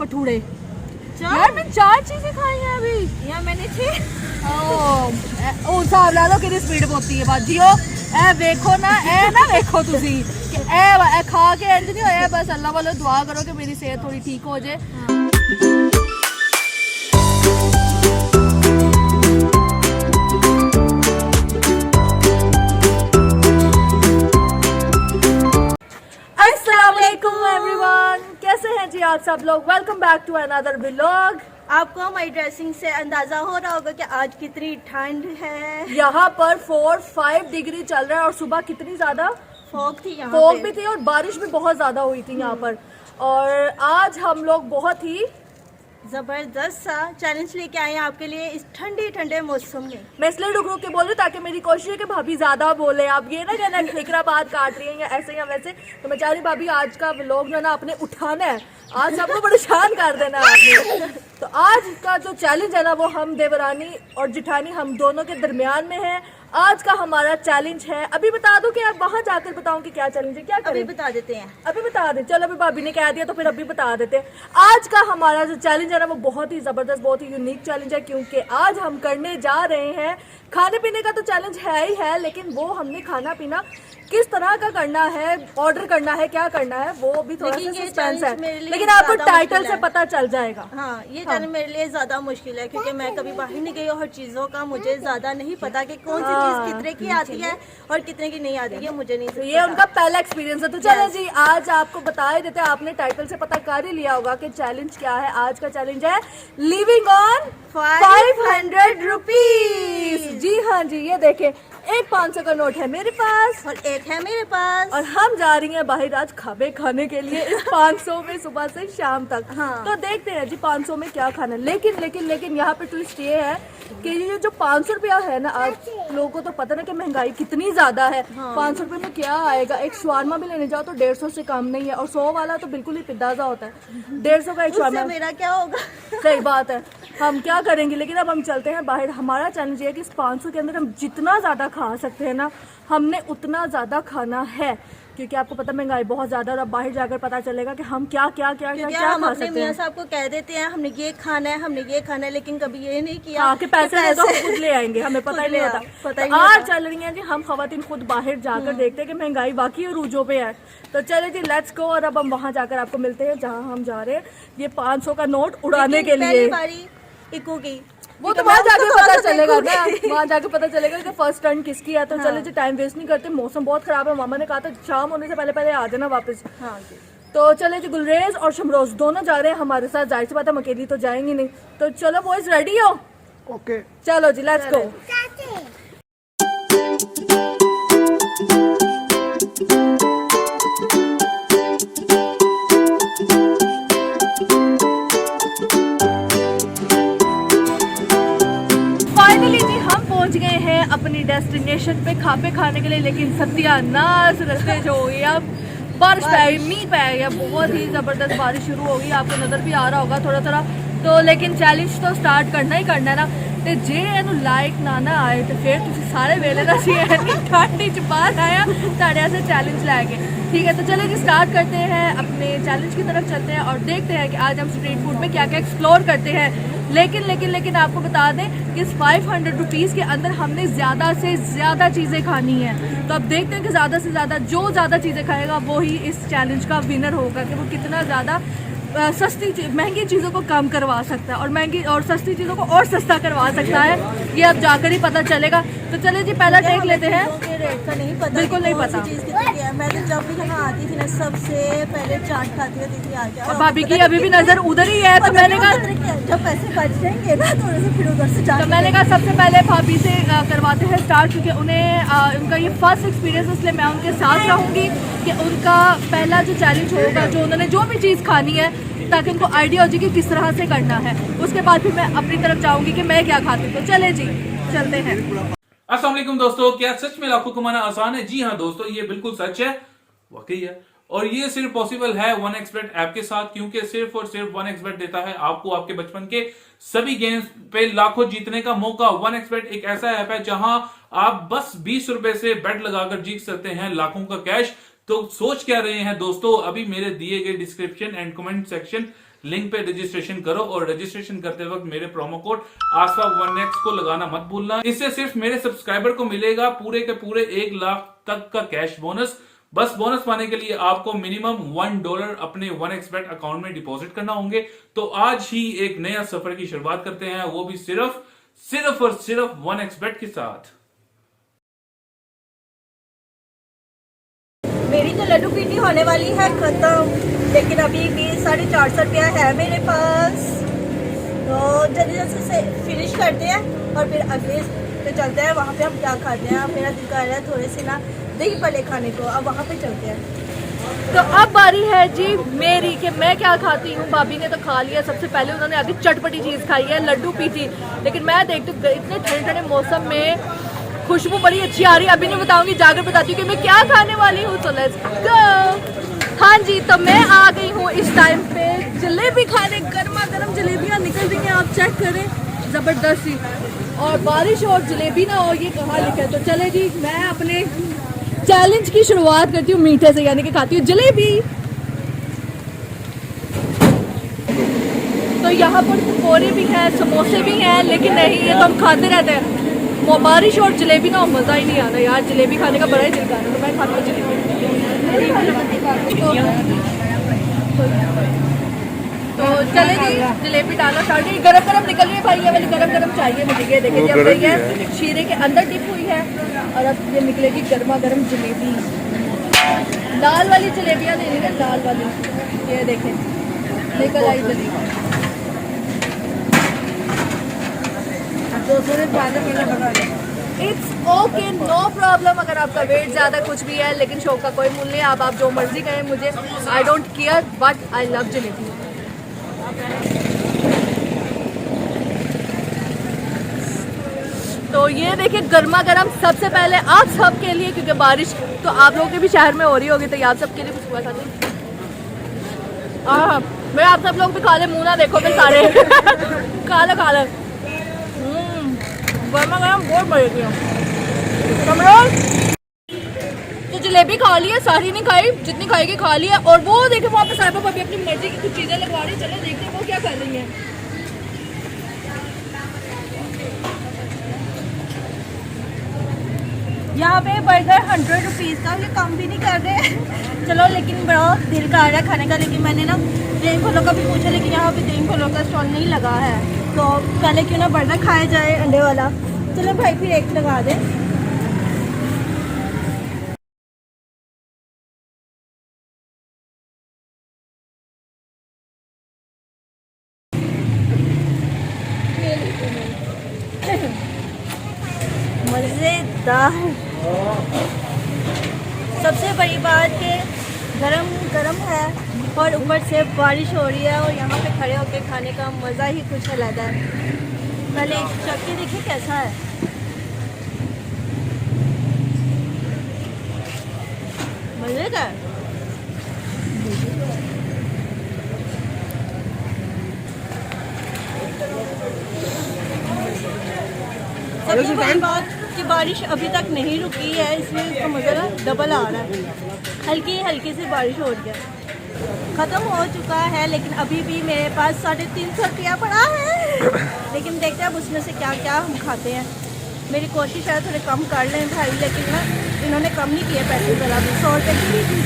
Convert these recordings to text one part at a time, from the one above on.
भटूरे। यार मैं 4 चीजें खाई हैं अभी। यार मैंने 6। ओ हिसाब ला लो कि स्पीड होती है बाजियो। ए देखो ना देखो तुसी कि ए खा के एंड नहीं होया, बस अल्लाह वालों दुआ करो कि मेरी सेहत थोड़ी ठीक हो जाए। अस्सलाम वालेकुम एवरीवन, कैसे हैं जी आप सब लोग। Welcome back to another vlog. आपको हमारी ड्रेसिंग से अंदाजा हो रहा होगा कि आज कितनी ठंड है। यहाँ पर 4-5 डिग्री चल रहा है और सुबह कितनी ज्यादा फॉग थी, यहाँ फॉग भी थी और बारिश भी बहुत ज्यादा हुई थी यहाँ पर। और आज हम लोग बहुत ही जबरदस्त सा चैलेंज लेके आए हैं आपके लिए इस ठंडे ठंडे मौसम में। मैं इसलिए रुक रुक के बोल रही हूँ ताकि मेरी कोशिश है कि भाभी ज्यादा बोले। आप ये ना कहना कि फिक्रा बात काट रही है या ऐसे या वैसे। तो मैं चाह रही भाभी आज का व्लॉग जो है ना आपने उठाना है, आज सबको परेशान कर देना है आपने। तो आज का जो चैलेंज है ना वो हम देवरानी और जिठानी हम दोनों के दरमियान में है। आज का हमारा चैलेंज है, अभी बता दो कि आप वहां जाकर बताऊं कि क्या चैलेंज है, क्या करें? अभी बता देते हैं। अभी बता दे, चलो अभी भाभी ने कह दिया तो फिर अभी बता देते हैं। आज का हमारा जो चैलेंज है ना वो बहुत ही जबरदस्त, बहुत ही यूनिक चैलेंज है, क्योंकि आज हम करने जा रहे हैं खाने पीने का। तो चैलेंज है ही है, लेकिन वो हमने खाना पीना किस तरह का करना है, ऑर्डर करना है, क्या करना है, वो भी थोड़ा सा सस्पेंस है, लेकिन आपको टाइटल से पता चल जाएगा। हाँ, ये चैलेंज मेरे लिए ज्यादा मुश्किल है क्योंकि मैं कभी बाहर नहीं गई और चीजों का मुझे ज्यादा नहीं पता कि कौन सी चीज कितने की आती है और कितने की नहीं आती है, मुझे नहीं तो ये उनका पहला एक्सपीरियंस है। तो चलो जी आज आपको बता ही देते हैं, आपने टाइटल से पता कर ही लिया होगा कि चैलेंज क्या है। आज का चैलेंज है लिविंग ऑन 500 रुपीज। जी हाँ जी, ये देखें एक 500 का नोट है मेरे पास और एक है मेरे पास और हम जा रही हैं बाहर आज खाबे खाने के लिए इस 500 में सुबह से शाम तक। हाँ। तो देखते हैं जी 500 में क्या खाना है। लेकिन लेकिन लेकिन यहाँ पे ट्विस्ट ये है कि ये जो 500 रुपया है ना, आज लोगों को तो पता ना कि महंगाई कितनी ज्यादा है। हाँ। 500 रुपये में क्या आएगा? एक शवारमा भी लेने जाओ तो 150 से कम नहीं है और 100 वाला तो बिल्कुल ही पिदाजा होता है। 150 का एक शवारमा, मेरा क्या होगा? सही बात है, हम क्या करेंगे। लेकिन अब हम चलते हैं बाहर। हमारा चैलेंज ये है कि इस 500 के अंदर हम जितना ज्यादा खा सकते हैं ना, हमने उतना ज्यादा खाना है, क्योंकि आपको पता महंगाई बहुत ज्यादा है और अब बाहर जाकर पता चलेगा कि हम क्या क्या क्या क्या क्या हम खा अपने सकते मियां हैं। साहब को कह देते हैं हमने ये खाना है, हमने ये खाना है, लेकिन कभी ये नहीं किया हाँ कि पैसे दे दो खुद ले आएंगे, हमें पता ही नहीं होता। पता ही तो नहीं आज होता। चल रही है जी हम खवातीन खुद बाहर जाकर देखते हैं कि महंगाई बाकी रूजों पे है। तो चले जी लेट्स गो। और अब हम वहाँ जाकर आपको मिलते हैं जहाँ हम जा रहे हैं ये 500 का नोट उड़ाने के लिए। पहली बारी इको की वो तो वहाँ जाके पता चलेगा ना, वहाँ जाके पता चलेगा कि फर्स्ट टर्न किसकी है। तो चले जी टाइम वेस्ट नहीं करते, मौसम बहुत खराब है। मामा ने कहा था शाम होने से पहले पहले आ जाना वापस। हाँ जी। तो चले जी गुलरेज और शमरोज दोनों जा रहे हैं हमारे साथ। जाहिर सी बात है हम अकेली तो जाएंगे नहीं। तो चलो बॉयज रेडी हो? ओके चलो जी लेट्स गो। फाइनली जी हम पहुंच गए हैं अपनी डेस्टिनेशन पे खापे खाने के लिए। लेकिन सत्यानाश रास्ते जो हो गई, अब बारिश पै गई, मींह पै गया, बहुत ही जबरदस्त बारिश शुरू हो गई। आपको नजर भी आ रहा होगा थोड़ा थोड़ा। तो लेकिन चैलेंज तो स्टार्ट करना ही करना है ना। ਤੇ ਜੇ ਇਹਨੂੰ ਲਾਈਕ ਨਾ ਆਏ ਤੇ ਫਿਰ ਤੁਸੀਂ ਸਾਰੇ ਵੇਲੇ ਦਾ ਸੀ ਇੰਨੀ ठंड ਚ बाहर आया ਤੁਹਾਡੇ वास्ते चैलेंज लेके। ठीक है तो चलिए जी स्टार्ट करते हैं, अपने चैलेंज की तरफ चलते हैं और देखते हैं कि आज हम स्ट्रीट फूड में क्या क्या एक्सप्लोर करते हैं। लेकिन लेकिन लेकिन आपको बता दें कि इस 500 रुपीज़ के अंदर हमने ज़्यादा से ज़्यादा चीज़ें खानी है। तो अब देखते हैं कि ज़्यादा से ज़्यादा जो ज़्यादा चीज़ें खाएगा वो ही इस चैलेंज का विनर होगा, कि वो कितना ज़्यादा सस्ती महंगी चीज़ों को कम करवा सकता है और महंगी और सस्ती चीज़ों को और सस्ता करवा सकता है। ये अब जाकर ही पता चलेगा। तो चलिए जी पहला टेक लेते हैं। रेट का नहीं पता, बिल्कुल नहीं पता। चीज कितनी की है। मैं तो जब भी यहाँ आती थी ना सबसे पहले चाट खाती होती थी आके। और भाभी की अभी भी नज़र उधर ही है। तो मैंने कहा जब पैसे बच जाएंगे ना थोड़े से फिर उधर से तो मैंने कहा सबसे पहले भाभी से करवाते हैं स्टार्ट, क्योंकि उन्हें उनका ये फर्स्ट एक्सपीरियंस, इसलिए मैं उनके साथ रहूँगी कि उनका पहला जो चैलेंज होगा, जो उन्होंने जो भी चीज़ खानी है, ताकि उनको आइडिया हो जाए कि किस तरह से करना है। उसके बाद फिर मैं अपनी तरफ जाऊँगी कि मैं क्या खाती हूँ। तो चले जी चलते हैं। अस्सलाम वालेकुम दोस्तों, क्या सच में लाखों कमाना आसान है? जी हाँ दोस्तों, ये बिल्कुल सच है, वाकई है। और ये सिर्फ पॉसिबल है 1xBet ऐप के साथ, क्योंकि सिर्फ और सिर्फ 1xBet देता है आपको आपके बचपन के सभी गेम्स पे लाखों जीतने का मौका। 1xBet एक ऐसा ऐप है जहां आप बस 20 रुपए से बेट लगाकर जीत सकते हैं लाखों का कैश। तो सोच क्या रहे हैं दोस्तों, अभी मेरे दिए गए description and comment section link पे रजिस्ट्रेशन करो और रजिस्ट्रेशन करते वक्त मेरे प्रोमो कोड ASFA1X को लगाना मत भूलना। इससे सिर्फ मेरे सब्सक्राइबर को मिलेगा पूरे के पूरे 1 लाख तक का कैश बोनस। बस बोनस पाने के लिए आपको मिनिमम $1 अपने 1xbet अकाउंट में डिपॉजिट करना होंगे। तो आज ही एक नया सफर की शुरुआत करते हैं, वो भी सिर्फ और सिर्फ 1xbet के साथ। मेरी तो लड्डू पीटी होने वाली है खत्म, लेकिन अभी भी 450 रुपया है मेरे पास। तो जल्दी जल्दी से फिनिश करते हैं और फिर अगले पे चलते हैं। वहाँ पे हम क्या खाते हैं, मेरा दिल कर रहा है थोड़े से ना दही पले खाने को। अब वहाँ पे चलते हैं। तो अब बारी है जी मेरी कि मैं क्या खाती हूँ। भाभी ने तो खा लिया, सबसे पहले उन्होंने आगे चटपटी चीज़ खाई है लड्डू पीटी। लेकिन मैं देखती हूँ इतने ठंडे ठंडे मौसम में खुशबू बड़ी अच्छी आ रही है। अभी नहीं बताऊंगी, जाकर बताती हूँ कि मैं क्या खाने वाली हूँ। तो लेट्स गो। हाँ जी, तो मैं आ गई हूँ इस टाइम पे जलेबी खाने। गर्मा गर्म जलेबियाँ निकल रही हैं, आप चेक करें, ज़बरदस्ती। और बारिश और जलेबी ना हो, ये कहाँ लिखा है। तो चले जी, मैं अपने चैलेंज की शुरुआत करती हूँ मीठे से, यानी कि खाती हूँ जलेबी। तो यहाँ पर पकौड़े भी हैं, समोसे भी हैं, लेकिन नहीं, ये तो हम खाते रहते हैं। बारिश और जलेबी ना मज़ा ही नहीं आता यार। जलेबी खाने का बड़ा ही दिल कर रहा है, तो मैं खाती हूँ जलेबी। तो चले जी, जलेबी डालना स्टार्ट। गरम गरम निकल रही है भाई, ये वाली गरम गरम चाहिए मुझे। ये देखिए, जब गई है शीरे के अंदर डिप हुई है और अब ये निकलेगी गर्मा गर्म जलेबी। लाल वाली जलेबियाँ देनी है, लाल वाली। ये देखें, निकल आई jalebi. It's okay, no problem. अगर आपका वेट ज़्यादा कुछ भी है, लेकिन शौक का कोई मूल्य नहीं। आप जो मर्जी करें, मुझे I don't care, but I love jalebi. तो ये देखिए गर्मा गर्म, सबसे पहले आप सब के लिए, क्योंकि बारिश तो आप लोगों के भी शहर में हो रही होगी, तो ये आप सबके लिए कुछ हुआ था। मैं आप सब लोग भी खा ले, मुँह ना देखो फिर सारे। खा लो गर्मा गर्म, बहुत मजे की। तो जलेबी खा ली है, सारी नहीं खाई, जितनी खाएगी खा ली है। और वो देखे वहाँ पे साहिबा भाभी अपनी मर्जी की कुछ चीज़ें लगवा रही है। चलो देखते हैं वो क्या कर रही है। यहाँ पे बर्गर 100 रुपीज़ का, ये कम भी नहीं कर रहे। चलो, लेकिन बहुत दिल कर रहा है खाने का। लेकिन मैंने ना दही फलों का भी पूछा, लेकिन यहाँ पे दही फलों का स्टॉल नहीं लगा है। तो पहले क्यों ना बर्गर खाया जाए अंडे वाला। चलो भाई, फिर एक लगा दे। मज़ेदार। सबसे बड़ी बात है गरम गरम है और ऊपर से बारिश हो रही है, और यहाँ पे खड़े होकर खाने का मज़ा ही कुछ अलग है। पहले एक चख के देखिए कैसा है। मज़ेदार। सबसे बड़ी बात कि बारिश अभी तक नहीं रुकी है, इसलिए इसका मज़ा डबल आ रहा है। हल्की हल्की सी बारिश हो रही है। ख़त्म हो चुका है, लेकिन अभी भी मेरे पास 350 रुपया पड़ा है। लेकिन देखते हैं अब उसमें से क्या क्या हम खाते हैं। मेरी कोशिश है थोड़े कम कर लें भाई, लेकिन ना इन्होंने कम नहीं किए पैसे ज़रा भी। 100 रुपये की भी चीज़।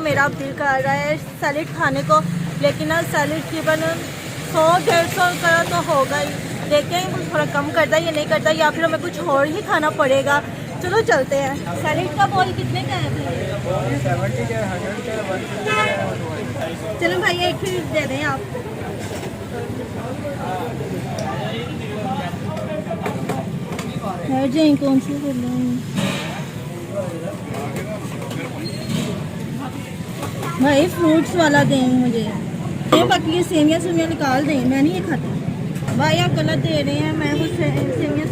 मेरा दिल कर रहा है सैलेड खाने को, लेकिन ना सैलेड तकरीबन 100-150 का तो होगा ही। देखते हैं कुछ थोड़ा कम करता है या नहीं करता, या फिर हमें कुछ और ही खाना पड़ेगा। चलो चलते हैं। सैलेड का बॉल कितने का है? 70 के 100 के 150। चलो भाई, एक ही दे दें आप। जाए कौन सी कर भाई, फ्रूट्स वाला दें मुझे। ये बाकी ये सेमियाँ निकाल दें, मैं नहीं ये खाता। भाई आप गलत दे रहे हैं, मैं कुछ सेमियाँ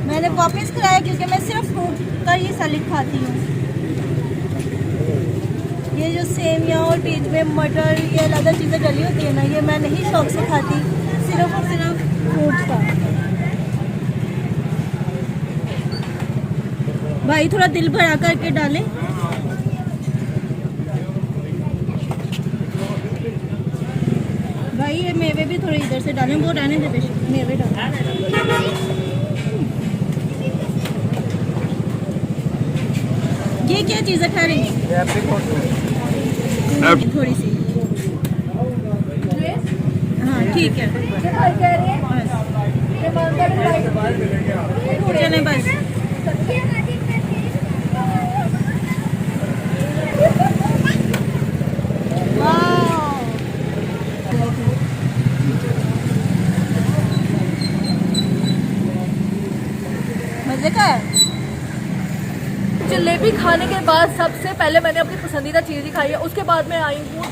मैंने वापस कराया, क्योंकि मैं सिर्फ फ्रूट का ही सैलेड खाती हूँ। ये जो सेमियाँ और बीच में मटर, ये अलग चीज़ें डली होती है ना, ये मैं नहीं शौक से खाती, सिर्फ और सिर्फ फ्रूट्स का। भाई थोड़ा दिल भरा करके डालें। भाई ये मेवे भी थोड़े इधर से डालें, वो रहने दे बेशक, मेवे डालें। ये क्या चीज़ें खा रही हैं? थोड़ी सी, हाँ ठीक है, चलें बस। मजे का है। जलेबी खाने के बाद सबसे पहले मैंने अपनी पसंदीदा चीज़ ही खाई है, उसके बाद मैं आई हूँ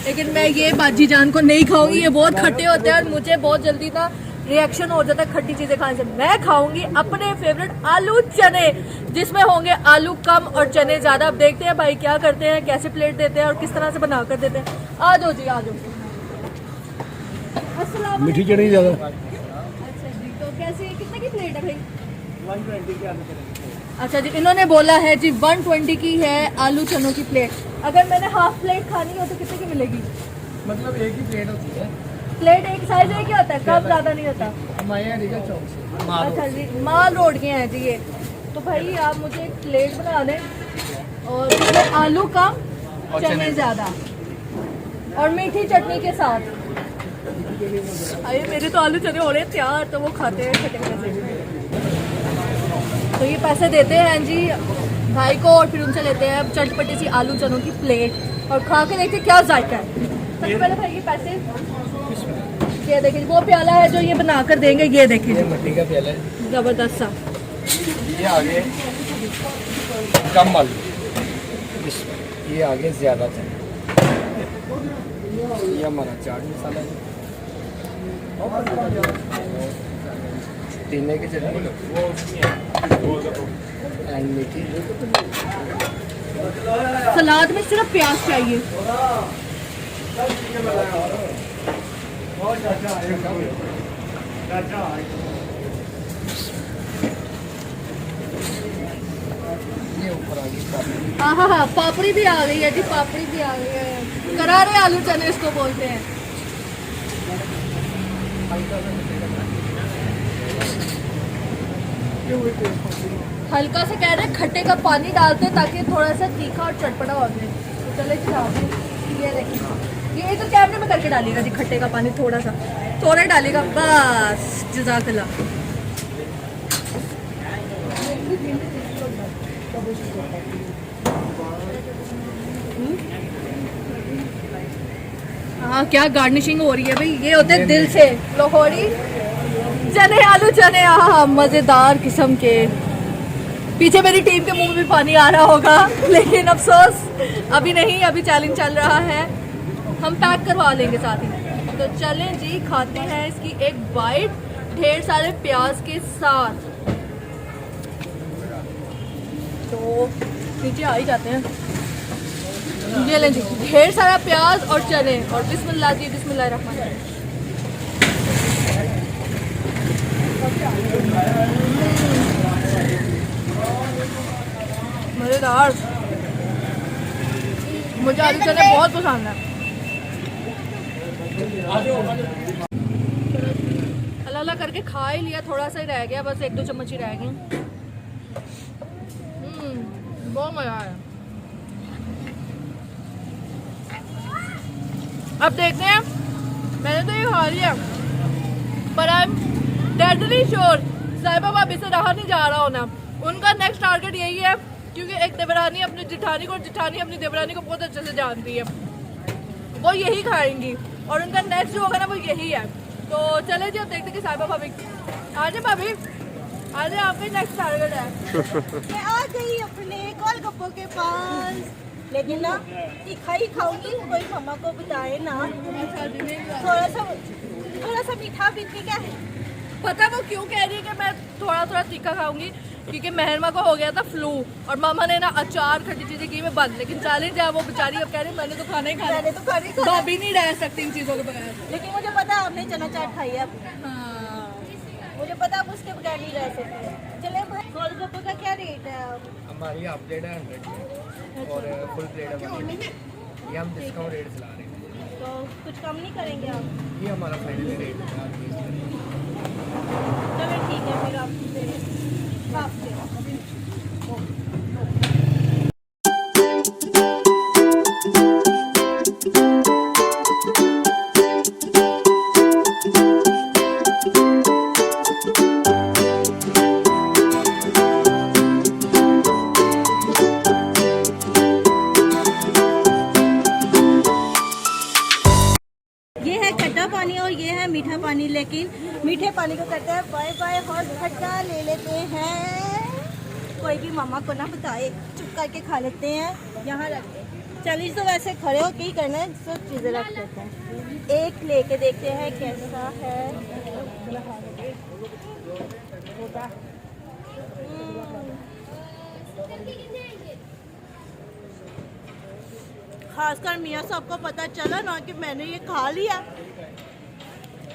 लेकिन मैं ये बाजी जान को नहीं खाऊंगी, ये बहुत खट्टे होते हैं और मुझे बहुत जल्दी ना रिएक्शन हो जाता है खट्टी चीज़ें खाने से। मैं खाऊंगी अपने फेवरेट आलू चने, जिसमें होंगे आलू कम और चने ज़्यादा। अब देखते हैं भाई क्या करते हैं, कैसे प्लेट देते हैं और किस तरह से बना कर देते हैं। आ जाओ जी, आ जाओ। अस्सलाम मीठी चटनी ज़्यादा। अच्छा जी, तो कैसे कितने की प्लेट है भाई? 120 के आलू चने। अच्छा जी, इन्होंने बोला है जी 120 की है आलू चनों की प्लेट। अगर मैंने हाफ प्लेट खानी हो तो कितने की मिलेगी? मतलब एक ही प्लेट होती है। प्लेट एक साइज एक ही होता है, कम ज़्यादा नहीं होता। हमारे यहाँ रीगल चौक से अच्छा जी, माल रोड के हैं जी ये। तो भाई आप मुझे एक प्लेट बना दें और इसमें आलू कम चने ज़्यादा और मीठी चटनी के साथ। अरे मेरे तो आलू चने हो रहे हैं तैयार, तो वो खाते हैं खट्टे खट्टे। तो ये पैसे देते हैं जी भाई को और फिर उनसे लेते हैं चटपटी सी आलू चनों की प्लेट और खा के देखते हैं क्या जायका है। सबसे पहले भाई ये पैसे, ये देखिए वो प्याला है जो ये बना कर देंगे, ये देखिए ये मिट्टी का प्याला है। जबरदस्त सा। ये आगे कम आलू, ये आगे ज़्यादा था। ये हमारा चाट मसाला है, तीने की चटनी एंड मीठी। सलाद में सिर्फ प्याज चाहिए। ये ऊपर आ गई पापड़ी। हाँ हाँ हाँ, पापड़ी भी आ गई है जी, पापड़ी भी आ गई है। करारे आलू चने इसको बोलते हैं। हल्का सा कह रहे हैं खट्टे का पानी डालते हैं ताकि थोड़ा सा तीखा और चटपटा हो जाए। तो चले चलाते, ये देखिए, ये तो कैमरे में करके डालिएगा जी, खट्टे का पानी थोड़ा सा थोड़ा डालिएगा बस। जज़ाकल्लाह। हाँ, क्या गार्निशिंग हो रही है भाई, ये होते हैं दिल से लाहौरी चने, आलू चने। हाँ, मज़ेदार किस्म के। पीछे मेरी टीम के मुंह में भी पानी आ रहा होगा, लेकिन अफसोस अभी नहीं, अभी चैलेंज चल रहा है, हम पैक करवा लेंगे साथ ही। तो चलें जी, खाते हैं इसकी एक बाइट ढेर सारे प्याज के साथ। तो नीचे आ ही जाते हैं। ये लें जी, ढेर सारा प्याज और चने और बिस्मिल्लाह जी, बिस्मिल्लाहिर्रहमानिर्रहीम। मज़ेदार। मुझे आलू चने बहुत पसंद है। अल्लाह अल्लाह करके खा ही लिया, थोड़ा सा ही रह गया, बस 1-2 चम्मच ही रह गए। बहुत मज़ा आया। अब देखते हैं, मैंने तो ये खा लिया पर आई एम डेडली श्योर साहिबा भाभी से रहा नहीं जा रहा होना। उनका नेक्स्ट टारगेट यही है, क्योंकि एक देवरानी अपनी जिठानी को और जिठानी अपनी देवरानी को बहुत अच्छे से जानती है, वो यही खाएंगी और उनका नेक्स्ट जो होगा ना वो यही है। तो चले जी, अब देखते कि साहिबा भाभी आ जाए। भाभी आ जाए, आपका नेक्स्ट टारगेट है। मैं आ गई अपने गोलगप्पों के पास, लेकिन ना तीखा ही खाऊंगी, कोई मम्मा को बताए ना। थोड़ा सा मीठा भी ठीक है। पता वो क्यों कह रही है कि मैं थोड़ा थोड़ा तीखा खाऊंगी, क्योंकि महरमा को हो गया था फ्लू और मामा ने ना अचार खट्टी चीजें की में बंद, लेकिन चैलेंज है, वो बेचारी अब कह रही मैंने तो खाना ही खाना, मैंने तो खाना ही खाना। भाभी नहीं रह सकती इन चीजों के बगैर। लेकिन मुझे पता है आपने चना चाट खाई है, हाँ, मुझे पता आप उसके बगैर नहीं रह सकते। चले भाई, गोलगप्पे का क्या रेट है? हमारी हाफ प्लेट है 100 और फुल प्लेट है 180। ये हम डिस्काउंट रेट चला रहे हैं। तो कुछ कम नहीं करेंगे आप? ये हमारा फाइनल रेट है आप देख लीजिए। चलो ठीक है फिर आप दे हाफ दे। ये है खट्टा पानी और ये है मीठा पानी, लेकिन मीठे पानी को कहते हैं बाय बाय और खट्टा ले लेते हैं। कोई भी मामा को ना बताए, चुप करके खा लेते हैं। यहाँ रख दे। चलिए तो वैसे खड़े हो के ही करना है, सब चीज़ें रख लेते हैं। एक लेके देखते हैं कैसा है। खासकर मियाँ साहब को पता चला ना कि मैंने ये खा लिया,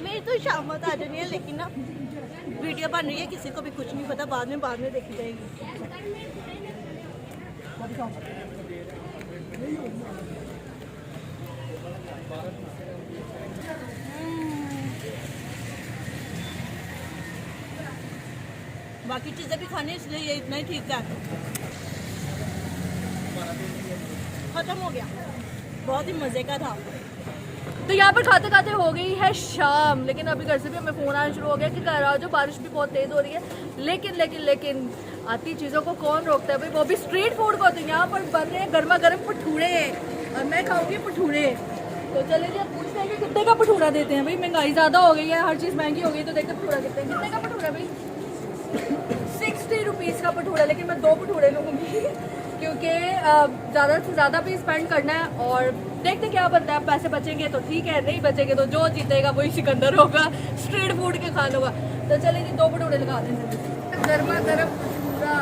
मेरी तो शामत आ जानी है। लेकिन ना वीडियो बन रही है, किसी को भी कुछ नहीं पता, बाद में देखी जाएगी। बाकी चीज़ें भी खाने, इसलिए ये इतना ही ठीक है। खत्म हो गया, बहुत ही मज़े का था। तो यहाँ पर खाते खाते हो गई है शाम, लेकिन अभी घर से भी हमें फ़ोन आना शुरू हो गया कि घर आ जाओ, बारिश भी बहुत तेज़ हो रही है। लेकिन आती चीज़ों को कौन रोकता है भाई, वो भी स्ट्रीट फूड को। तो यहाँ पर बन रहे हैं गर्मा गर्म भटूरे और मैं खाऊंगी भटूरे। तो चले जी, अब पूछते हैं कि कितने का भटूरा देते हैं भाई। महंगाई ज़्यादा हो गई है, हर चीज़ महंगी हो गई, तो देखते भटूरा कितने का भटूरा भाई। 60 रुपीज़ का भटूरा, लेकिन मैं 2 भटूरे लूँगी क्योंकि ज़्यादा से ज़्यादा भी स्पेंड करना है। और देखते क्या बनता है, पैसे बचेंगे तो ठीक है, नहीं बचेंगे तो जो जीतेगा वही सिकंदर होगा, स्ट्रीट फूड के खान होगा। तो चलिए जी, 2 भटूरे लगा दें। गर्मा गर्म भटूरा।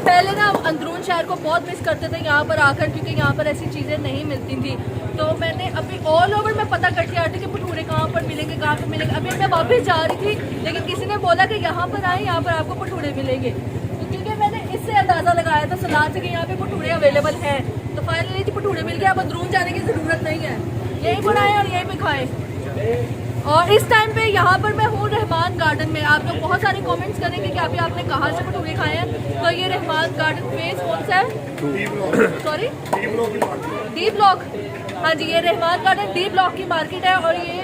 पहले ना अंदरून शहर को बहुत मिस करते थे यहाँ पर आकर, क्योंकि यहाँ पर ऐसी चीज़ें नहीं मिलती थी। तो मैंने अभी ऑल ओवर में पता करके आ रही थी कि भटूरे कहाँ पर मिलेंगे, कहाँ पर मिलेंगे। अभी मैं वापस जा रही थी, लेकिन किसी ने बोला कि यहाँ पर आए, यहाँ पर आपको भटूरे मिलेंगे। तो क्योंकि मैंने इससे अंदाज़ा लगाया था सलाद से कि यहाँ पे भटूरे अवेलेबल हैं, तो फाइनली भटूरे मिल गए। अब अंदरून जाने की ज़रूरत नहीं है, यहीं पर आए और यहीं पर खाएँ। और इस टाइम पे यहाँ पर मैं हूँ रहमान गार्डन में। आप लोग बहुत सारे कमेंट्स करेंगे कि अभी आपने कहाँ से भटूरे खाए हैं। तो ये रहमान गार्डन फेस कौन सा है, सॉरी डी ब्लॉक। हाँ जी, ये रहमान गार्डन डी ब्लॉक की मार्केट है। और ये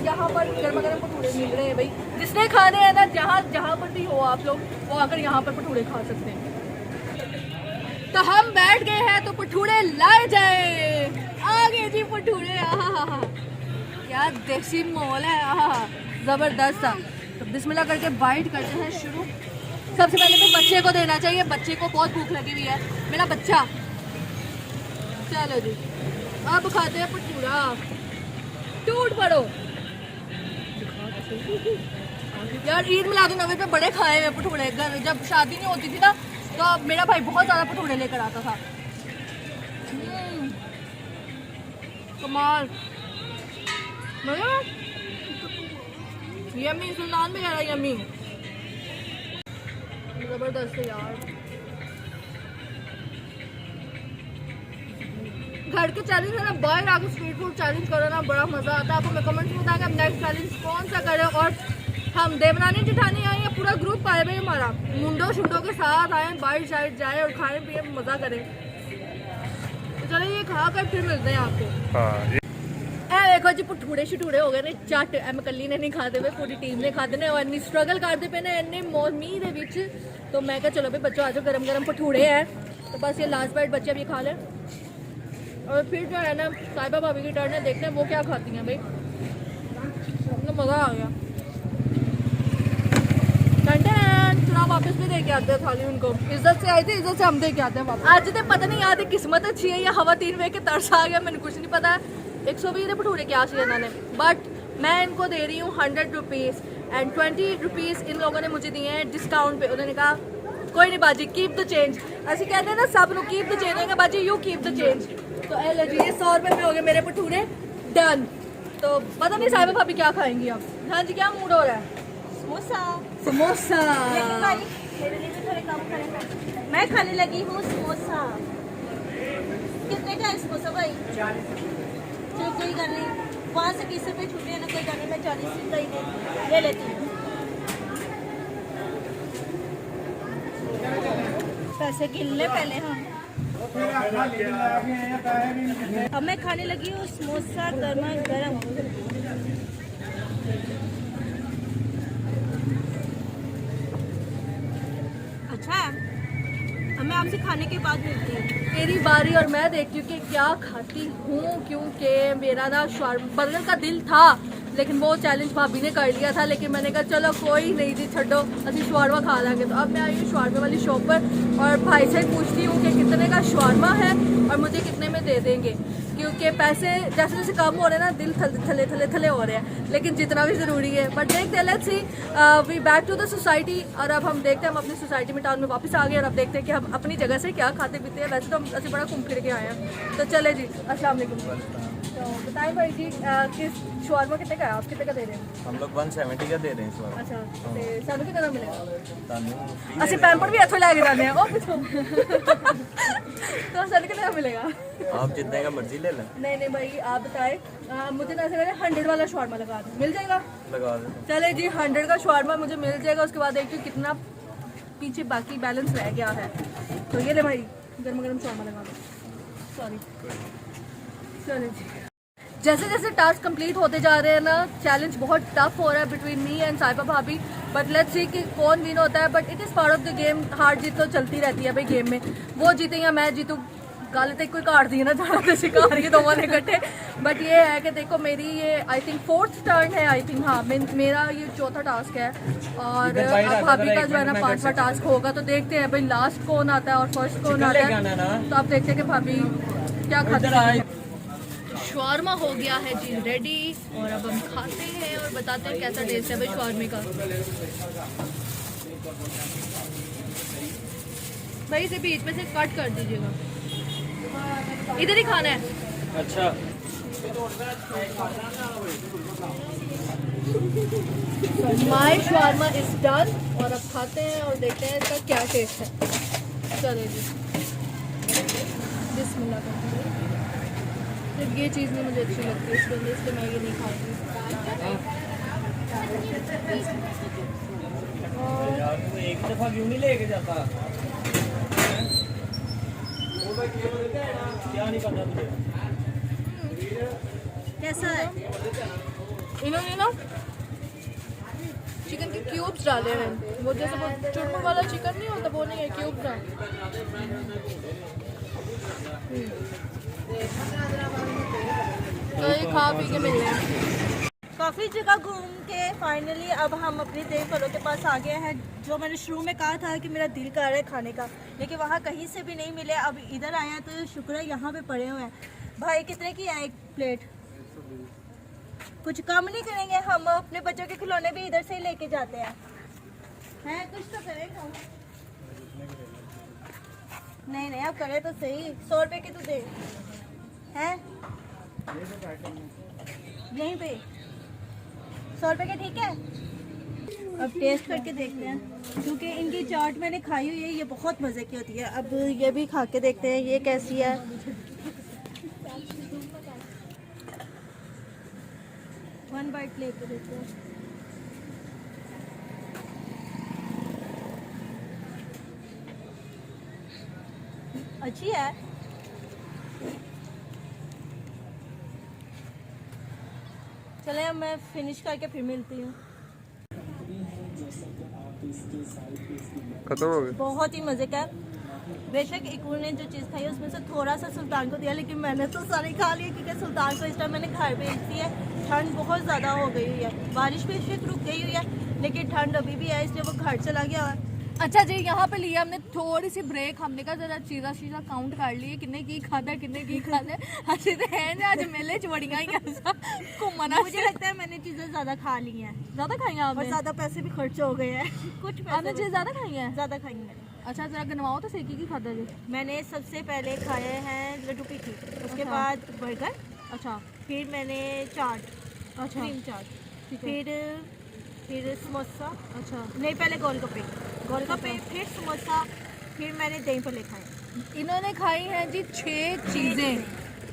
यहाँ पर गर्मा गर्म भटूरे मिल रहे हैं भाई। जिसने खाने हैं ना, जहाँ पर भी हो आप लोग, वो आकर यहाँ पर भटूरे खा सकते हैं। तो हम बैठ गए हैं, तो भटूरे लाए जाए। आगे जी भटूरे, आहा क्या देसी माहौल है, आहा ज़बरदस्त था। तो बिस्मिल्लाह करके बाइट करते हैं शुरू। सबसे पहले तो बच्चे को देना चाहिए, बच्चे को बहुत भूख लगी हुई है, मेरा बच्चा। चलो जी, अब खाते हैं भटूरा। टूट पड़ो यार, ईद मिलादुन्नबी पे बड़े खाए हुए भटूरे। जब शादी नहीं होती थी ना, तो मेरा भाई बहुत ज़्यादा भटूरे लेकर आता था। कमाल, यम्मी, सुल्तान में कह रहा यम्मी, जबरदस्त है यार। घर के चैलेंज है ना, बाहर आके स्ट्रीट फूड चैलेंज करो ना, बड़ा मजा आता है। आपको मैं कमेंट्स में बताएंगे हम नेक्स्ट चैलेंज कौन सा करें। और हम देवरानी जिठानी आए हैं, पूरा ग्रुप आए भाई हमारा, मुंडो शुंडो के साथ आए, बाइट शाइट जाए और खाए पिए मजा करें। तो चलो ये खा कर फिर मिलते हैं आपको। देखो जी, भटूरे शटूरे हो गए ने झट। मैं कली ने नहीं खाते हुए, पूरी टीम ने खाते ने। और इन्नी स्ट्रगल करते पे ने इन्ने मींह दे विच। तो मैं कहा चलो भाई बच्चों, आज गरम गरम भटूरे हैं, तो बस ये लास्ट बाइट बच्चे अभी खा लें। और फिर जो है ना, साहिबा भाभी की टर्न है, देखते हैं वो क्या खाती हैं भाई। तो मज़ा आ गया। चुनाव वापस भी दे के आते हैं थाली उनको, इज्जत से आई थी, इज्जत से हम दे के आते हैं वापस। आज तो पता नहीं याद है किस्मत अच्छी है या हवा 3 वे के तरस आ गया, मैंने कुछ नहीं पता। 120 के भटूरे क्या सी इन्होंने, बट मैं इनको दे रही हूँ 100 रुपीज़ एंड 20 रुपीज़ इन लोगों ने मुझे दिए हैं डिस्काउंट पे। उन्होंने कहा कोई नहीं बाजी, कीप द चेंज। ऐसे कहते हैं ना सब लोग, कीप द चेंज होंगे बाजी, यू कीप द चेंज। तो ले जी, 100 रुपये में हो गए मेरे भटूरे डन। तो पता नहीं साहिबा भाभी क्या खाएंगी अब। हाँ जी, क्या मूड हो रहा है? समोसा। मेरे लिए भी थोड़े कम करें। मैं खाने लगी हूँ समोसा। है समोसा भाई? चलो कोई गल नहीं, वहाँ से 20 रुपये छूटे हैं ना, कोई गल नहीं, मैं 40 का ही ले लेती हूँ। पैसे गिन ले पहले हम। अब मैं खाने लगी हूँ समोसा गर्मा गर्म। अच्छा, अब मैं आपसे खाने के बाद मिलती हूँ। मेरी बारी और मैं देखती हूँ कि क्या खाती हूँ, क्योंकि मेरा ना बर्गर का दिल था, लेकिन वो चैलेंज भाभी ने कर लिया था। लेकिन मैंने कहा चलो कोई नहीं जी, छो अभी शवारमा खा लेंगे। तो अब मैं आई हूँ शवारमे वाली शॉप पर और भाई से पूछती हूँ कि कितने का शवारमा है और मुझे कितने में दे देंगे, क्योंकि पैसे जैसे जैसे कम हो रहे हैं ना, दिल थले हो रहे हैं, लेकिन जितना भी ज़रूरी है। बट देखते हैं, let's see, we back to the society. और अब हम देखते हैं, हम अपनी सोसाइटी में टाउन में वापस आ गए और अब देखते हैं कि हम अपनी जगह से क्या खाते पीते हैं। वैसे तो हम ऐसे बड़ा घूम फिर के आए हैं। तो चले जी, अस्सलाम वालेकुम। तो बताएं भाई जी, किस शवारमा कितने का है, आप कितने का दे रहे हैं? हम लोग 170 का दे रहे हैं इस बार। अच्छा, तो सानू कितना मिलेगा? तानू ਅਸੀਂ ਪੈਂਪਰ ਵੀ ਇੱਥੋਂ ਲੈ ਕੇ ਜਾਂਦੇ ਆ ਉਹ ਪਿੱਛੋਂ तो ਸਾਨੂੰ कितना मिलेगा? आप जितने का मर्जी ले लें, नहीं नहीं भाई, आप बताएं, मुझे ना ऐसे 100 वाला शवारमा लगा दो, मिल जाएगा? लगा दे। चले जी, 100 का शवारमा मुझे मिल जाएगा। उसके बाद देखती हूँ कितना पीछे बाकी बैलेंस रह गया है। तो ये ले भाई, गर्मा गर्म शवारमा लगा दो। सॉरी, चले जी। जैसे जैसे टास्क कंप्लीट होते जा रहे हैं ना, चैलेंज बहुत टफ हो रहा है बिटवीन मी एंड साइबा भाभी। बट लेट्स सी कि कौन विन होता है। But it is part of the game, हार जीत तो चलती रहती है भाई गेम में। वो जीते या मैं जीतूँ, गल तो कोई काट दी है ना, जाना तो शिकार ये दोनों ने इकट्ठे। बट ये है कि देखो, मेरी ये आई थिंक 4th टर्न है, आई थिंक, हाँ मेरा ये 4था टास्क है। और अब भाभी का जो है ना 5वां टास्क होगा। तो देखते हैं भाई लास्ट कौन आता है और फर्स्ट कौन आता है। तो आप देखते हैं कि भाभी क्या खाते हैं। शवारमा हो गया है जी रेडी, और अब हम खाते हैं और बताते हैं कैसा टेस्ट है भाई शवारमे का। भाई इसे बीच में से कट कर दीजिएगा, इधर ही खाना है। अच्छा, माय शवारमा इज डन, और अब खाते हैं और देखते हैं इसका क्या टेस्ट है। चलो जी, बिस्मिल्लाह करते हैं। सिर्फ ये चीज़ नहीं मुझे अच्छी लगती है इसके अंदर, इसलिए मैं ये नहीं खाऊंगी। यार तू एक दफा क्यों नहीं लेके जाता? क्या नहीं करना तुझे? कैसा है? इन्होंने ना चिकन के क्यूब्स डाले हैं, वो जैसे वो चुरमू वाला चिकन नहीं होता, वो नहीं है, क्यूब का। तो ये खा पी के मिल रहे हैं। काफ़ी जगह घूम के फाइनली अब हम अपने देव फलों के पास आ गए हैं। जो मैंने शुरू में कहा था कि मेरा दिल कर रहा है खाने का, लेकिन वहाँ कहीं से भी नहीं मिले। अब इधर आए हैं तो शुक्र है यहाँ पे पड़े हुए हैं। भाई कितने की है एक प्लेट? कुछ कम नहीं करेंगे? हम अपने बच्चों के खिलौने भी इधर से ही लेके जाते हैं। कुछ तो करेंगे हम। नहीं नहीं, आप करें तो सही। 100 रुपये की तो दे हैं यहीं पे 100 रुपये के, ठीक है? अब टेस्ट करके देखते हैं, क्योंकि इनकी चाट मैंने खाई हुई है, ये बहुत मज़े की होती है। अब ये भी खा के देखते हैं ये कैसी है। वन बाइट लेके देखते हैं। अच्छी है। चले अब मैं फिनिश करके फिर मिलती हूँ। खत्म हो गया। बहुत ही मज़े का है। बेशक एक ने जो चीज़ खाई उसमें से थोड़ा सा सुल्तान को दिया, लेकिन मैंने तो सारी खा ली, क्योंकि सुल्तान को इस टाइम मैंने घर भेज दी है। ठंड बहुत ज़्यादा हो गई हुई है, बारिश बेशक रुक गई हुई है, लेकिन ठंड अभी भी है, इसलिए वो घर चला गया है। अच्छा जी, यहाँ पे लिया हमने थोड़ी सी ब्रेक। हमने कहा जरा चीज़ा शीज़ा काउंट कर लिए, किन्ने की खादा किन्ने की खादा। असि तो है ना, आज मेले च बड़ियां ही ऐसा घूमना। मुझे लगता है मैंने चीज़ें ज़्यादा खा ली हैं ज़्यादा खाई हैं और आपने? ज़्यादा पैसे भी खर्च हो गए हैं। कुछ आपने पैसे चीज़ ज़्यादा खाई हैं? ज़्यादा खाई मैंने। अच्छा जरा गिनवाओ तो सही, की खादा जी? मैंने सबसे पहले खाए हैं लड्डू पीठी, उसके अच्छा। बाद बर्गर, अच्छा फिर मैंने चाट, अच्छा क्रीम चाट, ठीक है। फिर समोसा, अच्छा, नहीं पहले गोलगप्पे, फिर समोसा, फिर मैंने दही भल्ले खाए। इन्होंने खाई हैं जी 6 चीज़ें।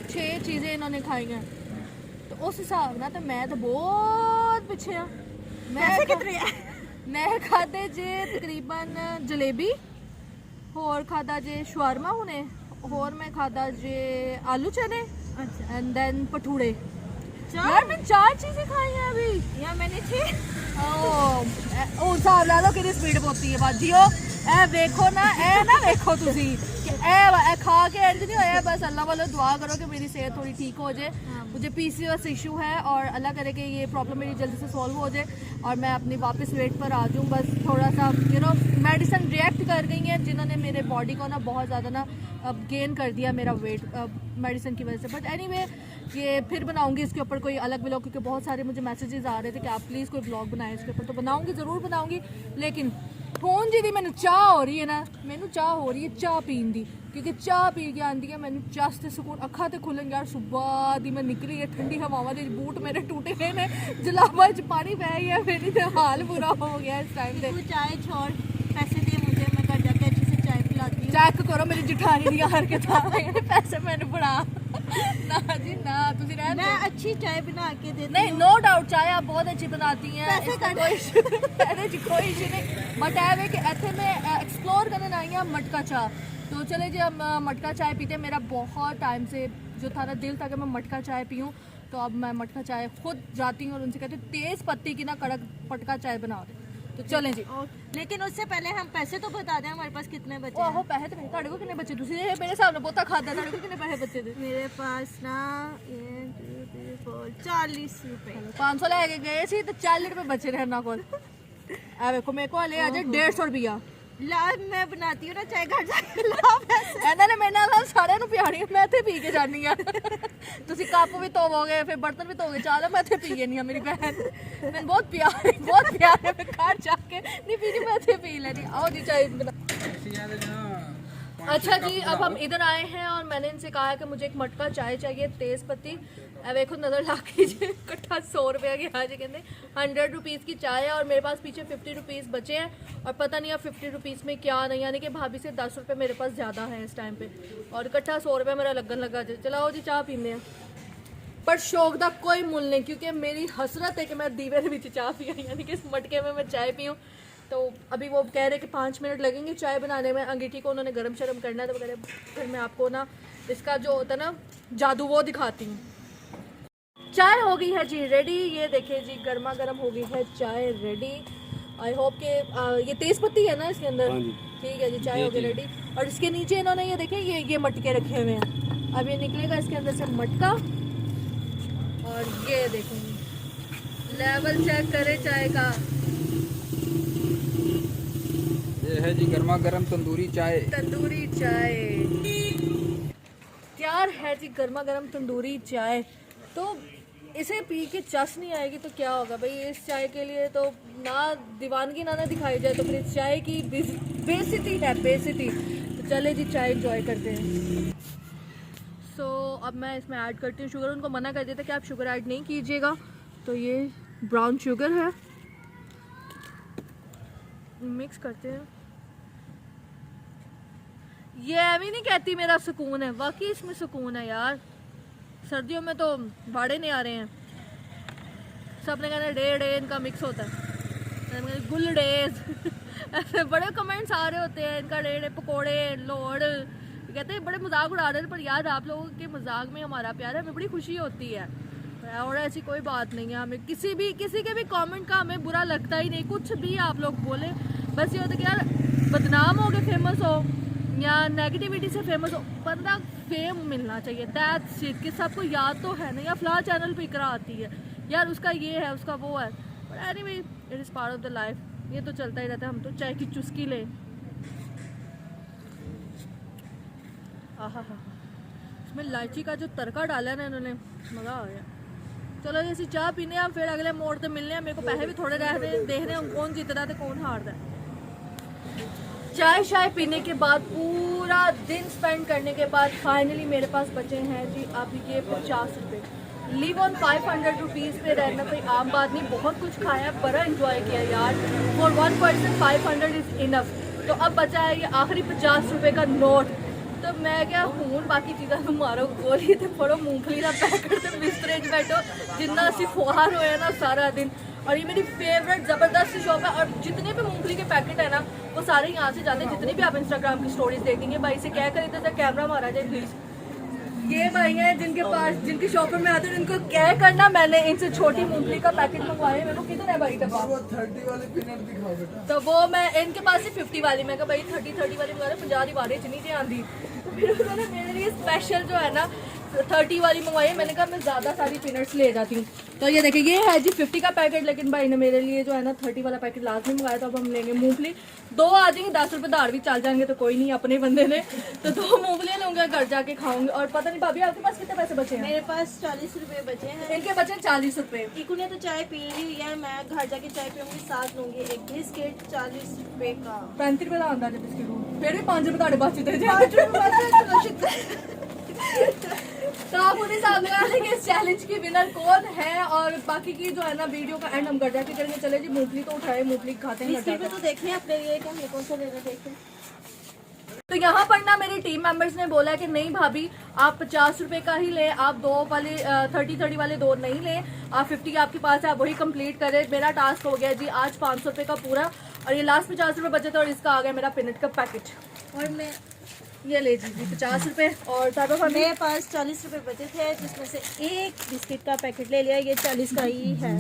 6 चीज़ें इन्होंने खाई हैं, तो उस हिसाब ना तो मैं तो बहुत पीछे हाँ। मैं खाते जे तकरीबन जलेबी, होर खादा जे शवारमा हुने, होर मैं खादा जे आलू चने एंड देन भटूरे। यार मैं 4 चीज़ें खाई हैं अभी। या मैंने 6 ਉਹ ਹਿਸਾਬ ਲਾ ਲਓ ਕਿੰਨੀ ਸਪੀਡ ਪੋਤੀ ਹੈ ਬਾਜੀਓ। ਇਹ ਵੇਖੋ ਨਾ, ਇਹ ਨਾ ਵੇਖੋ ਤੁਸੀਂ ਕਿ ਇਹ ਖਾ ਕੇ ਇੰਜ नहीं होया। बस अल्लाह वालों दुआ करो कि मेरी सेहत थोड़ी ठीक हो जाए। मुझे PCOS इशू है और अल्लाह करे कि ये प्रॉब्लम मेरी जल्दी से सॉल्व हो जाए और मैं अपनी वापस वेट पर आ जाऊँ। बस थोड़ा सा मेडिसिन रिएक्ट कर गई हैं जिन्होंने मेरे बॉडी को ना बहुत ज़्यादा ना गेन कर दिया मेरा वेट मेडिसिन की वजह से। बट एनीवे ये फिर बनाऊंगी इसके ऊपर कोई अलग व्लॉग, क्योंकि बहुत सारे मुझे मैसेजेस आ रहे थे कि आप प्लीज़ कोई व्लॉग बनाएं इसके ऊपर। तो बनाऊंगी, ज़रूर बनाऊंगी। लेकिन ਹੁਣ जी मैंने चाह हो रही है ना, मैनू चाह हो रही है चाह पीन दी, क्योंकि चाह पी के आती है मैनू चस ते सुकून। अखा तो खुलन यार, सुबह दी मैं निकली है ठंडी हवावां दे, बूट मेरे टूटे गए ने, जलाबा च पानी पै गया, मेरी तो हाल बुरा हो गया इस टाइम पे। तू चाय छोड़, पैसे दे मुझे, मैं घर जाके अच्छे से चाय पिलाती हूँ। चेक करो मेरी जिठानी दी हरकत, पैसे मैंने बड़ा ना जी ना, तुसी रहने मैं दो। अच्छी चाय बना के देती नहीं हूँ। नो डाउट चाय आप बहुत अच्छी बनाती हैं, पैसे इसका कट- कोई कोई इशू नहीं। बट है कि इतने मैं एक्सप्लोर करने आई हूँ मटका चाय। तो चले जी हम मटका चाय पीते हैं। मेरा बहुत टाइम से जो था ना दिल था कि मैं मटका चाय पीऊँ, तो अब मैं मटका चाय खुद जाती हूँ और उनसे कहती हूँ तेज़ पत्ती की ना कड़क मटका चाय बना दे। तो चलें जी। लेकिन उससे पहले हम पैसे तो बता दें हमारे पास कितने बचे आहो हैं। पैसे तो ਤੁਹਾਡੇ ਕੋਲ ਕਿੰਨੇ ਬੱਚੇ? ਤੁਸੀਂ ਮੇਰੇ ਹਿਸਾਬ ਨਾਲ ਬਹੁਤਾ ਖਾਦਾ, ਤੁਹਾਡੇ ਕੋਲ ਕਿੰਨੇ ਪੈਸੇ ਬੱਚੇ ਦੇ? मेरे पास ना 1 2 3 4 40 रुपए। 500 ਲੈ ਕੇ ਗਏ ਸੀ ਤੇ 40 ਰੁਪਏ ਬਚੇ ਰਹੇ ਉਹਨਾਂ ਕੋਲ। ਆ ਵੇਖੋ ਮੇਰੇ ਕੋਲ ਹਲੇ ਅਜੇ 150 ਰੁਪਿਆ। ला मैं बनाती हूँ ना चाय, घर जाके ला पैसे। ਇਹਨਾਂ ਨੇ ਮੇਰੇ ਨਾਲ ਸਾਰਿਆਂ ਨੂੰ ਪਿਆਣੀ, ਮੈਂ ਇੱਥੇ ਪੀ ਕੇ ਜਾਨੀ ਆ। ਤੁਸੀਂ ਕੱਪ ਵੀ ਧੋਵੋਗੇ, ਫਿਰ ਬਰਤਨ ਵੀ ਧੋਗੇ, ਚਾਹ ਮੈਂ ਇੱਥੇ ਪੀ ਜਾਨੀ ਆ। ਮੇਰੀ ਭੈਣ ਮੈਨੂੰ ਬਹੁਤ ਪਿਆਰ ਹੈ, ਮੈਂ ਘਰ ਜਾ ਕੇ ਨਹੀਂ ਪੀਣੀ, मैं ਇੱਥੇ पी लेनी। आओ जी चाय बना। अच्छा जी, अब हम इधर आए हैं और मैंने इनसे कहा है कि मुझे एक मटका चाय चाहिए तेज़ पत्ती। देखो नज़र ला कीजिए, इकट्ठा 100 रुपये की आज कहते 100 रुपीज़ की चाय है और मेरे पास पीछे 50 रुपीज़ बचे हैं और पता नहीं अब 50 रुपीज़ में क्या नहीं, यानी कि भाभी से 10 रुपये मेरे पास ज़्यादा है इस टाइम पे और इकट्ठा 100 रुपये मेरा लगन लगा। चलाओ जी चाह पीने हैं, पर शौक का कोई मुल नहीं, क्योंकि मेरी हसरत है कि मैं दीवे के चाह पी, यानी कि इस मटके में मैं चाय पीऊँ। तो अभी वो कह रहे कि 5 मिनट लगेंगे चाय बनाने में। अंगीठी को उन्होंने गरम शरम करना है, तो वगैरह फिर मैं आपको ना इसका जो होता है ना जादू वो दिखाती हूँ। चाय हो गई है जी रेडी, ये देखिए जी गर्मा गर्म हो गई है चाय रेडी। आई होप कि ये तेज़ पत्ती है ना इसके अंदर, ठीक है जी। चाय हो गई रेडी और इसके नीचे इन्होंने ये देखें ये मटके रखे हुए हैं। अब ये निकलेगा इसके अंदर से मटका और ये देखें लेवल चेक करे चाय का। ये है जी गर्मा गर्म तंदूरी चाय। तंदूरी चाय तैयार है जी, गर्मा गर्म तंदूरी चाय। तो इसे पी के चस नहीं आएगी तो क्या होगा भाई। इस चाय के लिए तो ना दीवानगी ना दिखाई जाए तो फिर इस चाय की बेइज्जती है, बेइज्जती। तो चले जी चाय एंजॉय करते हैं। सो अब मैं इसमें ऐड करती हूँ शुगर। उनको मना कर दिया था कि आप शुगर ऐड नहीं कीजिएगा, तो ये ब्राउन शुगर है, मिक्स करते हैं। ये अभी नहीं कहती मेरा सुकून है, वाकई इसमें सुकून है यार। सर्दियों में तो भाड़े नहीं आ रहे हैं, सब ने कहना डे इनका मिक्स होता है, गुल डेज ऐसे बड़े कमेंट्स आ रहे होते हैं, इनका डे पकोड़े लोड़, कहते हैं बड़े मजाक उड़ा रहे हैं। पर यार आप लोगों के मजाक में हमारा प्यार है, हमें बड़ी खुशी होती है और ऐसी कोई बात नहीं है। हमें किसी के भी कमेंट का हमें बुरा लगता ही नहीं, कुछ भी आप लोग बोले। बस ये होता है कि यार बदनाम हो के फेमस हो या नेगेटिविटी से फेमस हो, बंदा फेम मिलना चाहिए। दैट्स इट, कि सबको याद तो है नहीं या फ्ला चैनल पे इकरा आती है यार, उसका ये है उसका वो है, but anyway it is part of the life, ये तो चलता ही रहता है। हम तो चाय की चुस्की लें। आहा हा, इसमें इलायची का जो तड़का डाला है ना इन्होंने, मज़ा आ गया। चलो जैसी चाह पीने हैं, फिर अगले मोड़ पे मिलने हैं। मेरे को पैसे भी थोड़े रह रहे हैं, देख रहे हैं कौन जीतता है कौन हारता है। चाय शाय पीने के बाद पूरा दिन स्पेंड करने के बाद फाइनली मेरे पास बचे हैं जी अब ये 50 रुपये। लिव ऑन 500 रुपीज़ पे रहना कोई आम बात नहीं, बहुत कुछ खाया, बड़ा इंजॉय किया यार। For 1 person 500 is enough. तो अब बचा है ये आखिरी 50 रुपये का नोट। तो तो मैं क्या हूँ बाकी चीज़ों ਨੂੰ ਮਾਰੋ ਗੋਲੀ ਤੇ ਫੜੋ मूंगफली ਦਾ ਪੈਕਟ ਤੇ ਬਿਸਤਰੇ 'ਚ ਬੈਠੋ जिन्ना ਅਸੀਂ फुहार होए ना सारा दिन। और ये मेरी फेवरेट ज़बरदस्त शॉप है और जितने भी मूंगफली के पैकेट है ना वो सारे यहाँ से जाते हैं। जितने भी आप इंस्टाग्राम की स्टोरीज देखेंगे भाई से क्या करे तो कैमरा मारा जाए प्लीज़। ये भाई हैं जिनके पास जिनकी शॉप में आते हैं इनको क्या करना, मैंने इनसे छोटी मूंगफली का पैकेट मंगवाया। मेरे को कितना है भाई डब्बा? 30 वाले पीनट दिखाओ बेटा। तो वो मैं इनके पास से 50 वाली, मैं कहा भाई 30 वाली मंगा रहे 50 वाले च नहीं आंदी। तो फिर उन्होंने मेरे लिए स्पेशल जो है ना 30 वाली मंगवाई। मैंने कहा मैं ज़्यादा सारी पीनट्स ले जाती हूँ। तो ये देखिए ये है जी 50 का पैकेट, लेकिन भाई ने मेरे लिए जो है ना 30 वाला पैकेट लाजमी मंगाया। तो अब हम लेंगे मूंगफली, 2 आ जाएंगे, 10 रुपये दाढ़ भी चल जाएंगे तो कोई नहीं, अपने बंदे ने तो 2 मूंगफलियाँ लूँगा, घर जाके खाऊंगी। और पता नहीं भाभी आपके पास कितने पैसे बचे हैं? मेरे पास 40 रुपए बचे हैं। इनके बचे 40 रुपये। इकू ने तो चाय पी ली है, मैं घर जाके चाय पीऊंगी, साथ लूंगी एक बिस्किट 40 रुपए का। 35 रुपये का आंदा है बिस्किट, फिर भी 5 रुपये दाढ़े बचते थे। 5 रुपए तो आप उन्हें सामने लगा लेंगे इस चैलेंज की विनर कौन है। और बाकी की जो है ना वीडियो का एंड हम घर जाके करेंगे। चले जी मूंगफली तो उठाए, मूंगफली खाते हैं घर बिस्किट जाकर। में तो देखें अपने लिए कि हमें कौन सा लेना देखें। तो यहाँ पर ना मेरी टीम मेंबर्स ने बोला कि नहीं भाभी आप 50 रुपए का ही लें, आप 2 वाले 30 वाले 2 नहीं लें, आप 50 आपके पास है आप वही कंप्लीट करें। मेरा टास्क हो गया जी आज 500 रुपये का पूरा, और ये लास्ट 50 रुपये बचे थे और इसका आ गया मेरा पीनट का पैकेट। और मैं ये ले जी 50 रुपये। और ताबा भाभी मेरे पास 40 रुपए बचे थे, जिसमें से एक बिस्किट का पैकेट ले लिया, ये 40 का ही है।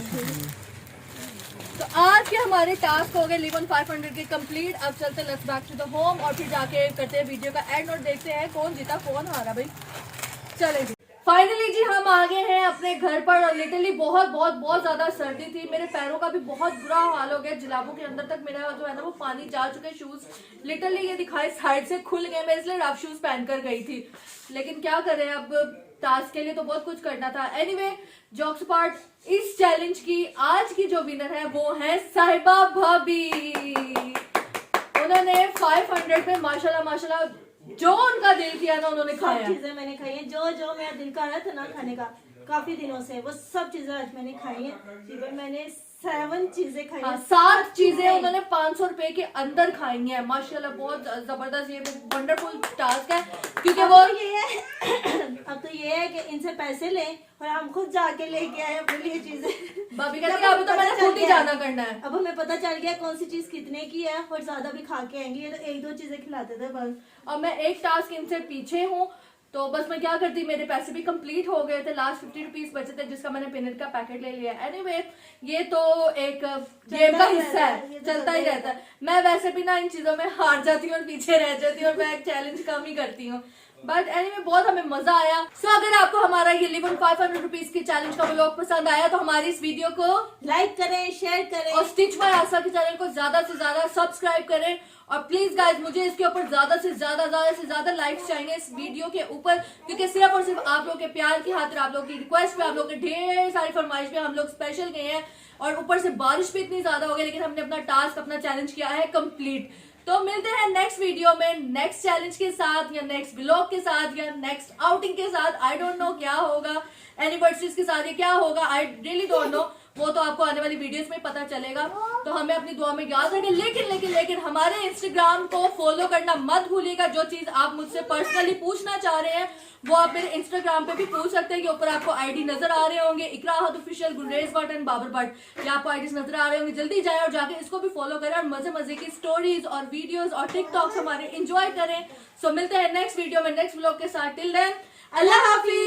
तो आज के हमारे टास्क हो गए लिव ऑन 500 के कंप्लीट। अब चलते let's back to the home और फिर जाके करते हैं वीडियो का एंड और देखते हैं कौन जीता कौन हारा भाई। चले जी फाइनली जी हम आ गए हैं अपने घर पर। और लिटरली बहुत ज्यादा सर्दी थी, मेरे पैरों का भी बहुत बुरा हाल हो गया, जुलाबों के अंदर तक मेरा जो है ना वो पानी जा चुके। शूज लिटरली ये दिखाए साइड से खुल गए, मैं इसलिए रफ शूज पहनकर गई थी, लेकिन क्या करें अब टास्क के लिए तो बहुत कुछ करना था। एनीवे जॉक्स पार्ट, इस चैलेंज की आज की जो विनर है वो है साहिबा भाभी। उन्होंने 500 पे माशाल्लाह जो उनका दिल किया ना उन्होंने सब खाया। चीजें मैंने खाई हैं, जो मेरा दिल कर रहा था ना खाने का काफी दिनों से, वो सब चीजें आज मैंने खाई हैं। तकरीबन मैंने 7 चीजें खाई हैं। 7 चीजें उन्होंने 500 रुपए के अंदर खाई हैं। माशाल्लाह बहुत जबरदस्त, ये वंडरफुल टास्क है क्योंकि वो अब तो ये है कि इनसे पैसे लें और हम खुद जाके लेके आए अपने लिए चीजें। भाभी कहती है अब तो मैंने खुद ही जाना करना है। अब हमें पता चल गया कौन सी चीज कितने की है और ज्यादा भी खा के आएंगे, ये तो 1-2 चीजें खिलाते थे बस। और मैं एक टास्क इनसे पीछे हूँ, तो बस मैं क्या करती, मेरे पैसे भी कंप्लीट हो गए थे, लास्ट 50 रुपीज बचे थे जिसका मैंने पीनट का पैकेट ले लिया। एनीवे ये तो एक गेम का हिस्सा है, चलता ही रहता है। मैं वैसे भी ना इन चीजों में हार जाती हूँ और पीछे रह जाती हूँ और मैं चैलेंज कम ही करती हूँ, बट एनीवे बहुत हमें मजा आया। सो अगर आपको हमारा ये लिव ऑन 500 रुपीज की चैलेंज का व्लॉग पसंद आया तो हमारी इस वीडियो को लाइक करें, शेयर करें और स्टिच बाय आशा के चैनल को ज्यादा से ज्यादा सब्सक्राइब करें। और प्लीज गाइज मुझे इसके ऊपर ज्यादा से ज्यादा लाइक्स चाहिए इस वीडियो के ऊपर, क्योंकि सिर्फ और सिर्फ आप लोग के प्यार की खातिर, आप लोग की रिक्वेस्ट पे, आप लोग के ढेर सारी फरमाइश पे हम लोग स्पेशल गए हैं। और ऊपर से बारिश भी इतनी ज्यादा हो गई, लेकिन हमने अपना टास्क, अपना चैलेंज किया है कंप्लीट। तो मिलते हैं नेक्स्ट वीडियो में नेक्स्ट चैलेंज के साथ, या नेक्स्ट व्लॉग के साथ, या नेक्स्ट आउटिंग के साथ। आई डोंट नो क्या होगा, एनिवर्सरीज के साथ, या क्या होगा, आई रियली डोंट नो। वो तो आपको आने वाली वीडियोस में पता चलेगा। तो हमें अपनी दुआ में याद रखें। लेकिन हमारे इंस्टाग्राम को फॉलो करना मत भूलिएगा। जो चीज आप मुझसे पर्सनली पूछना चाह रहे हैं वो आप मेरे इंस्टाग्राम पे भी पूछ सकते हैं, कि ऊपर आपको आईडी नजर आ रहे होंगे, इकरा हद ऑफिशियल, गुलरेज भट्ट एंड बाबर भट्ट, या आपको आईडीज नजर आ रहे होंगे। जल्दी जाए और जाके इसको भी फॉलो करें और मजे की स्टोरीज और वीडियोस और टिकटॉक्स हमारे एंजॉय करें। सो मिलते हैं नेक्स्ट वीडियो में नेक्स्ट व्लॉग के साथ। टिल देन अल्लाह हाफिज।